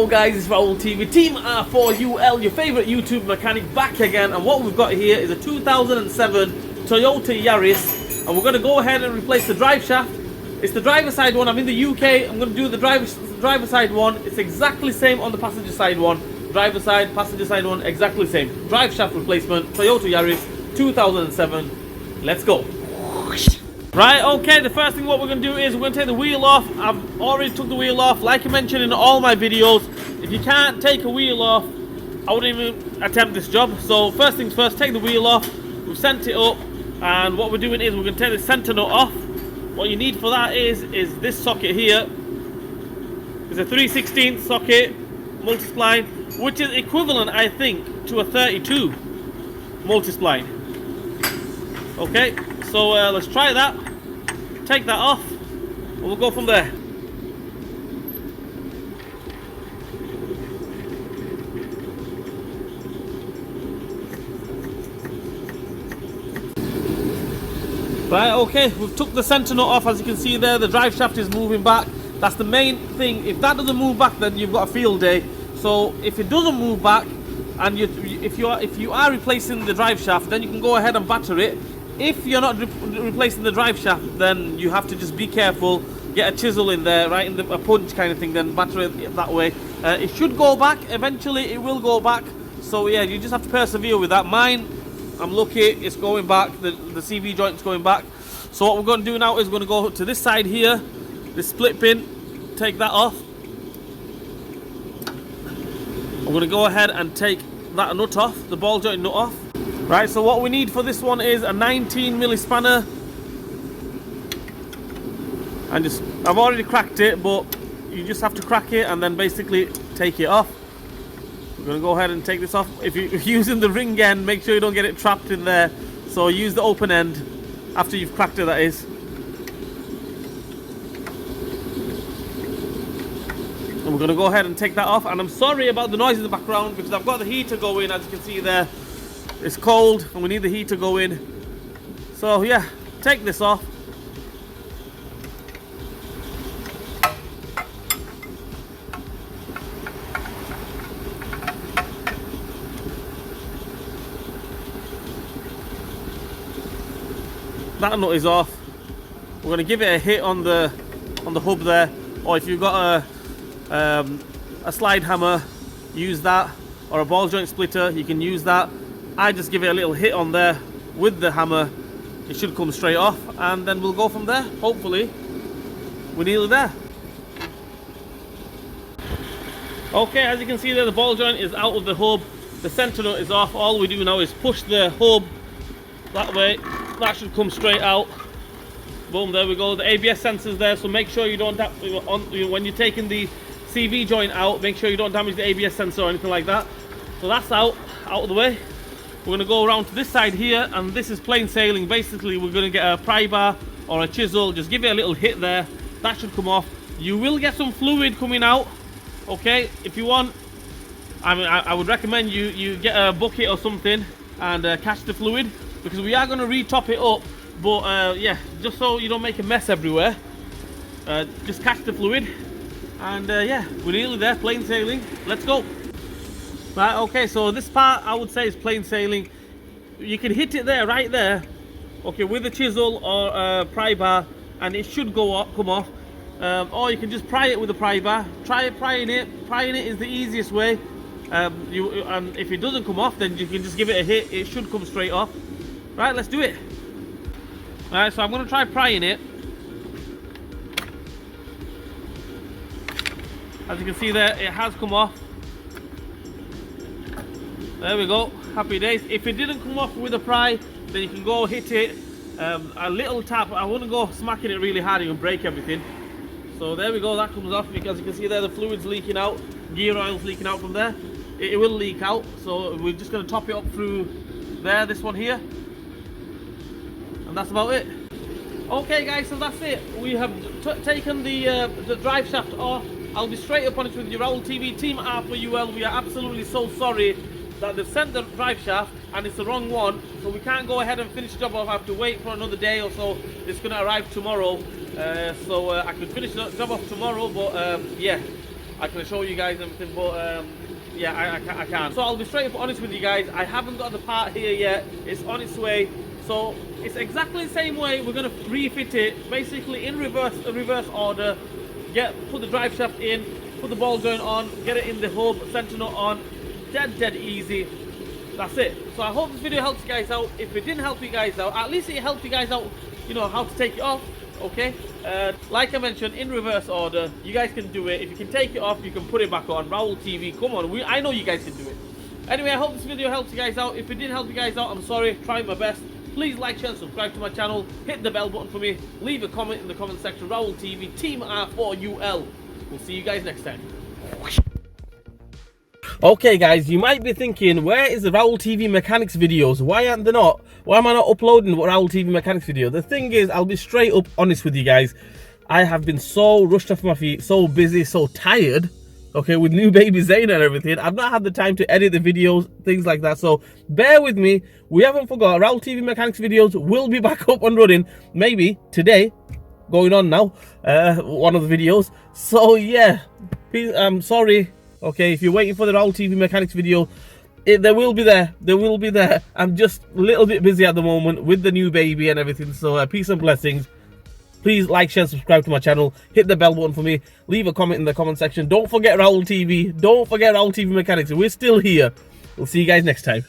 guys, it's Raoul TV, Team R4UL, your favourite YouTube mechanic, back again. And what we've got here is a 2007 Toyota Yaris, and we're going to go ahead and replace the drive shaft. It's the driver side one. I'm in the UK. I'm going to do the driver side one. It's exactly the same on the passenger side one. Driver side, passenger side one, exactly the same. Drive shaft replacement, Toyota Yaris 2007. Let's go. Right, okay, the first thing what we're going to do is we're going to take the wheel off. I've already took the wheel off, like I mentioned in all my videos. If you can't take a wheel off, I wouldn't even attempt this job. So first things first, take the wheel off. We've sent it up, and what we're doing is we're going to take the center nut off. What you need for that is this socket here. It's a 3/16 socket, multi-spline, which is equivalent, I think, to a 32 multi-spline. Okay, so let's try that. Take that off, and we'll go from there. Right, okay, we've took the center nut off. As you can see there, the drive shaft is moving back. That's the main thing. If that doesn't move back, then you've got a field day. So if it doesn't move back, and if you are replacing the drive shaft, then you can go ahead and batter it. If you're not replacing the drive shaft, then you have to just be careful. Get a chisel in there, right, in a punch kind of thing, then batter it that way. It should go back. Eventually, it will go back. So yeah, you just have to persevere with that. Mine, I'm lucky, it's going back. The CV joint's going back. So what we're going to do now is we're going to go to this side here, this split pin. Take that off. I'm going to go ahead and take that nut off, the ball joint nut off. Right, so what we need for this one is a 19 milli spanner. And I've already cracked it, but you just have to crack it and then basically take it off. We're going to go ahead and take this off. If you're using the ring end, make sure you don't get it trapped in there. So use the open end after you've cracked it, that is. And we're going to go ahead and take that off. And I'm sorry about the noise in the background because I've got the heater going, as you can see there. It's cold and we need the heater going. So yeah, take this off. That nut is off. We're going to give it a hit on the hub there, or if you've got a slide hammer, use that, or a ball joint splitter, you can use that. I just give it a little hit on there with the hammer. It should come straight off, and then we'll go from there. Hopefully, we're nearly there. Okay, as you can see there, the ball joint is out of the hub. The center nut is off. All we do now is push the hub that way. That should come straight out. Boom, there we go. The ABS sensor's there, so make sure you don't when you're taking the CV joint out, make sure you don't damage the ABS sensor or anything like that. So that's out of the way. We're going to go around to this side here, and this is plain sailing. Basically, we're going to get a pry bar or a chisel, just give it a little hit there. That should come off. You will get some fluid coming out, okay? If you want, I would recommend you get a bucket or something and catch the fluid, because we are going to re-top it up. But yeah, just so you don't make a mess everywhere, just catch the fluid. And yeah, we're nearly there, plain sailing. Let's go. Right, okay, so this part I would say is plain sailing. You can hit it there, right there, okay, with a chisel or a pry bar, and it should come off. Or you can just pry it with a pry bar. Try prying it. Prying it is the easiest way. And if it doesn't come off, then you can just give it a hit. It should come straight off. Right, let's do it. Alright, so I'm going to try prying it. As you can see there, it has come off. There we go, happy days. If it didn't come off with a pry, then you can go hit it. A little tap. I wouldn't go smacking it really hard, you can break everything. So there we go, that comes off. Because you can see there, the fluid's leaking out. Gear oil's leaking out from there. It will leak out, so we're just going to top it up through there, this one here. And that's about it. Okay guys, so that's it. We have taken the drive shaft off. I'll be straight up honest with you, Raoul TV, Team R4UL. We are absolutely so sorry that they've sent the drive shaft and it's the wrong one, so we can't go ahead and finish the job off. I have to wait for another day or so. It's going to arrive tomorrow, so I could finish the job off tomorrow, but yeah, I can show you guys everything, but yeah, I can't. So I'll be straight up honest with you guys. I haven't got the part here yet. It's on its way. So it's exactly the same way. We're gonna refit it, basically in reverse order. Put the drive shaft in, put the ball joint on, get it in the hub, center nut on. Dead easy. That's it. So I hope this video helps you guys out. If it didn't help you guys out, at least it helped you guys out, you know, how to take it off. Okay, like I mentioned, in reverse order, you guys can do it. If you can take it off, you can put it back on. Raoul TV, come on, I know you guys can do it. Anyway, I hope this video helps you guys out. If it didn't help you guys out, I'm sorry, trying my best. Please like, share and subscribe to my channel. Hit the bell button for me. Leave a comment in the comment section. Raoul TV, Team R4UL. We'll see you guys next time. Okay guys, you might be thinking, where is the Raoul TV mechanics videos? Why am I not uploading the Raoul TV mechanics video? The thing is, I'll be straight up honest with you guys. I have been so rushed off my feet, so busy, so tired, okay, with new baby Zayn and everything. I've not had the time to edit the videos, things like that. So bear with me. We haven't forgot. Raoul TV mechanics videos will be back up and running, maybe today, going on now, one of the videos. So yeah, I'm sorry. Okay, if you're waiting for the Raoul TV mechanics video, they will be there. They will be there. I'm just a little bit busy at the moment with the new baby and everything. So peace and blessings. Please like, share, subscribe to my channel. Hit the bell button for me. Leave a comment in the comment section. Don't forget Raoul TV. Don't forget Raoul TV mechanics. We're still here. We'll see you guys next time.